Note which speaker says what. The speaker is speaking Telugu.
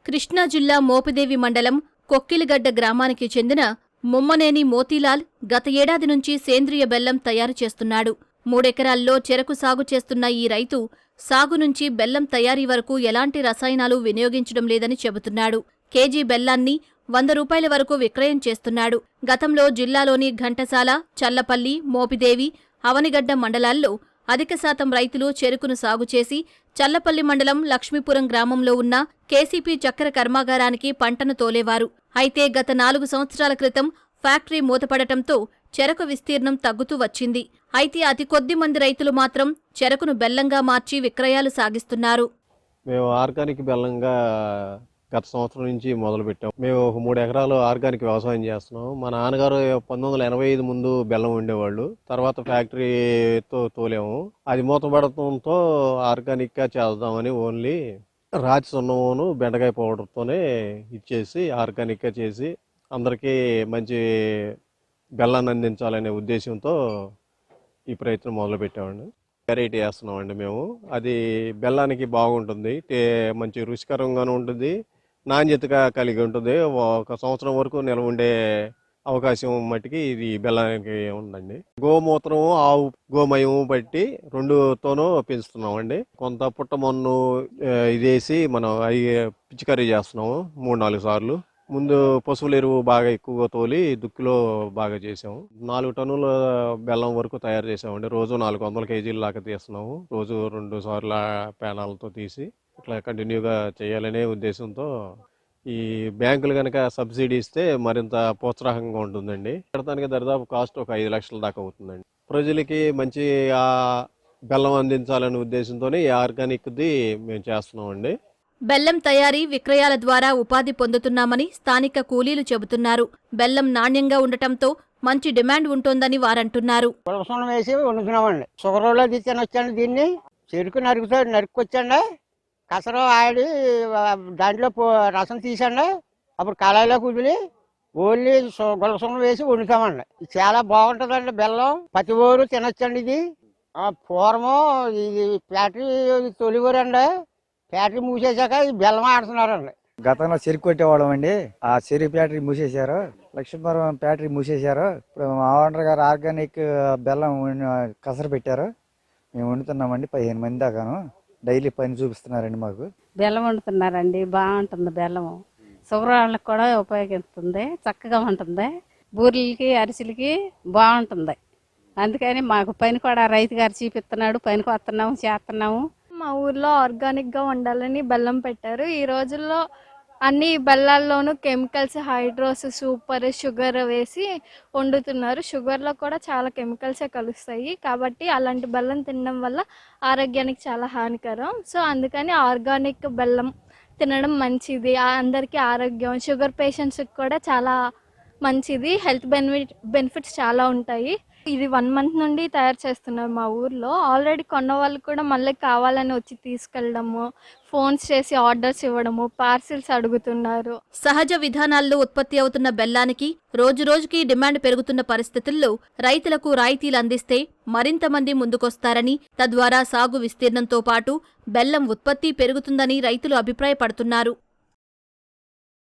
Speaker 1: కృష్ణా జిల్లా మోపిదేవి మండలం కొక్కిలిగడ్డ గ్రామానికి చెందిన ముమ్మనేని మోతీలాల్ గత ఏడాది నుంచి సేంద్రియ బెల్లం తయారు చేస్తున్నాడు. 3 ఎకరాల్లో చెరకు సాగు చేస్తున్న ఈ రైతు సాగు నుంచి బెల్లం తయారీ వరకు ఎలాంటి రసాయనాలు వినియోగించడం లేదని చెబుతున్నాడు. కేజీ బెల్లాన్ని 100 రూపాయల వరకు విక్రయం చేస్తున్నాడు. గతంలో జిల్లాలోని ఘంటసాల, చల్లపల్లి, మోపిదేవి, అవనిగడ్డ మండలాల్లో అధిక శాతం రైతులు చెరుకును సాగు చేసి చల్లపల్లి మండలం లక్ష్మీపురం గ్రామంలో ఉన్న కేసీపీ చక్కెర కర్మాగారానికి పంటను తోలేవారు. అయితే గత 4 సంవత్సరాల క్రితం ఫ్యాక్టరీ మూతపడటంతో చెరకు విస్తీర్ణం తగ్గుతూ వచ్చింది. అయితే అతి కొద్ది మంది రైతులు మాత్రం చెరకును బెల్లంగా మార్చి విక్రయాలు సాగిస్తున్నారు.
Speaker 2: మేము ఆర్గానిక్ బెల్లంగా గత సంవత్సరం నుంచి మొదలుపెట్టాం. మేము 3 ఎకరాలు ఆర్గానిక్ వ్యవసాయం చేస్తున్నాం. మా నాన్నగారు 1985 ముందు బెల్లం ఉండేవాళ్ళు. తర్వాత ఫ్యాక్టరీతో తోలేము. అది మూతపడటంతో ఆర్గానిక్గా చేద్దామని ఓన్లీ రాతి సున్నమును బెండకాయ పౌడర్తోనే ఇచ్చేసి ఆర్గానిక్గా చేసి అందరికీ మంచి బెల్లాన్ని అందించాలనే ఉద్దేశంతో ఈ ప్రయత్నం మొదలుపెట్టామండి. వెరైటీ వేస్తున్నామండి మేము. అది బెల్లానికి బాగుంటుంది, మంచి రుచికరంగాను ఉంటుంది, నాణ్యతగా కలిగి ఉంటుంది. 1 సంవత్సరం వరకు నిల్వ ఉండే అవకాశం మట్టికి ఇది బెల్లానికి ఉందండి. గోమూత్రం, ఆవు గోమయం బట్టి 2తోనూ పెంచుతున్నామండి. కొంత పుట్టమన్ను ఇదేసి మనం అవి పిచికారీ చేస్తున్నాము 3-4 సార్లు. ముందు పశువుల ఎరువు బాగా ఎక్కువగా తోలి దుక్కిలో బాగా చేసాము. 4 టన్నుల బెల్లం వరకు తయారు చేసామండి. రోజు 400 కేజీల దాకా తీస్తున్నాము. రోజు 2 సార్ల పేనాలతో తీసి ఇట్లా కంటిన్యూగా చేయాలనే ఉద్దేశంతో ఈ బ్యాంకులు కనుక సబ్సిడీ ఇస్తే మరింత ప్రోత్సాహంగా ఉంటుందండి. పెడతానికి దరిదాపు కాస్ట్ ఒక 5 లక్షల దాకా అవుతుందండి. ప్రజలకి మంచి బెల్లం అందించాలనే ఉద్దేశంతోనే ఈ ఆర్గానిక్ది మేము చేస్తున్నామండి.
Speaker 1: బెల్లం తయారీ, విక్రయాల ద్వారా ఉపాధి పొందుతున్నామని స్థానిక కూలీలు చెబుతున్నారు. బెల్లం నాణ్యంగా ఉండటంతో మంచి డిమాండ్ ఉంటోందని వారంటున్నారు.
Speaker 3: పులసనం వేసి వండుతున్నామండి. షుగర్లో తీసుకొచ్చాండి. దీన్ని చెరుకు నరుక్కొచ్చండి, కసర ఆడి దాంట్లో రసం తీసండి, అప్పుడు కళాయిలో కుదిలి ఓన్లీ గులసనం వేసి వండుతామండి. చాలా బాగుంటుందండి బెల్లం. ప్రతి ఊరు తినొచ్చండి. ఇది పూర్వం ఇది ఫ్యాక్టరీ తొలివూరండి. ఫ్యాక్టరీ మూసేశాక ఈ బెల్లం ఆడుతున్నారండి.
Speaker 4: గతంలో చెరుకు కొట్టేవాళ్ళం అండి. ఆ చెరుకు ఫ్యాక్టరీ మూసేశారు. లక్ష్మీపురం ఫ్యాక్టరీ మూసేశారు. ఇప్పుడు మా ఓనర్ గారు ఆర్గానిక్ బెల్లం కసర పెట్టారు. మేము వండుతున్నామండి. 15 మంది దాకాను డైలీ పని చూపిస్తున్నారండి. మాకు
Speaker 5: బెల్లం వండుతున్నారండి. బాగుంటుంది బెల్లం. షుగర్ వాళ్ళకి కూడా ఉపయోగిస్తుంది. చక్కగా ఉంటుంది. బూరెలకి, అరిసెలకి బాగుంటుంది. అందుకని మాకు పని కూడా రైతు గారు చూపిస్తున్నాడు. పనికి వస్తున్నాము, చేస్తున్నాము.
Speaker 6: మా ఊర్లో ఆర్గానిక్గా వండాలని బెల్లం పెట్టారు. ఈ రోజుల్లో అన్ని బెల్లాల్లోనూ కెమికల్స్, హైడ్రోస్, సూపర్, షుగర్ వేసి వండుతున్నారు. షుగర్లో కూడా చాలా కెమికల్సే కలుస్తాయి. కాబట్టి అలాంటి బెల్లం తినడం వల్ల ఆరోగ్యానికి చాలా హానికరం. సో అందుకని ఆర్గానిక్ బెల్లం తినడం మంచిది. అందరికీ ఆరోగ్యం, షుగర్ పేషెంట్స్కి కూడా చాలా మంచిది. హెల్త్ బెనిఫిట్స్ చాలా ఉంటాయి. ఇది 1 మంత్ నుండి తయారు చేస్తున్నారు మా ఊర్లో. ఆల్రెడీ కొన్న వాళ్ళు కూడా మళ్ళీ కావాలని వచ్చి తీసుకెళ్ళడము, ఫోన్స్ చేసి ఆర్డర్స్ ఇవ్వడము, పార్సిల్స్ అడుగుతున్నారు.
Speaker 1: సహజ విధానాల్లో ఉత్పత్తి అవుతున్న బెల్లానికి రోజురోజుకీ డిమాండ్ పెరుగుతున్న పరిస్థితుల్లో రైతులకు రాయితీలు అందిస్తే మరింత మంది ముందుకొస్తారని, తద్వారా సాగు విస్తీర్ణంతో పాటు బెల్లం ఉత్పత్తి పెరుగుతుందని రైతులు అభిప్రాయపడుతున్నారు.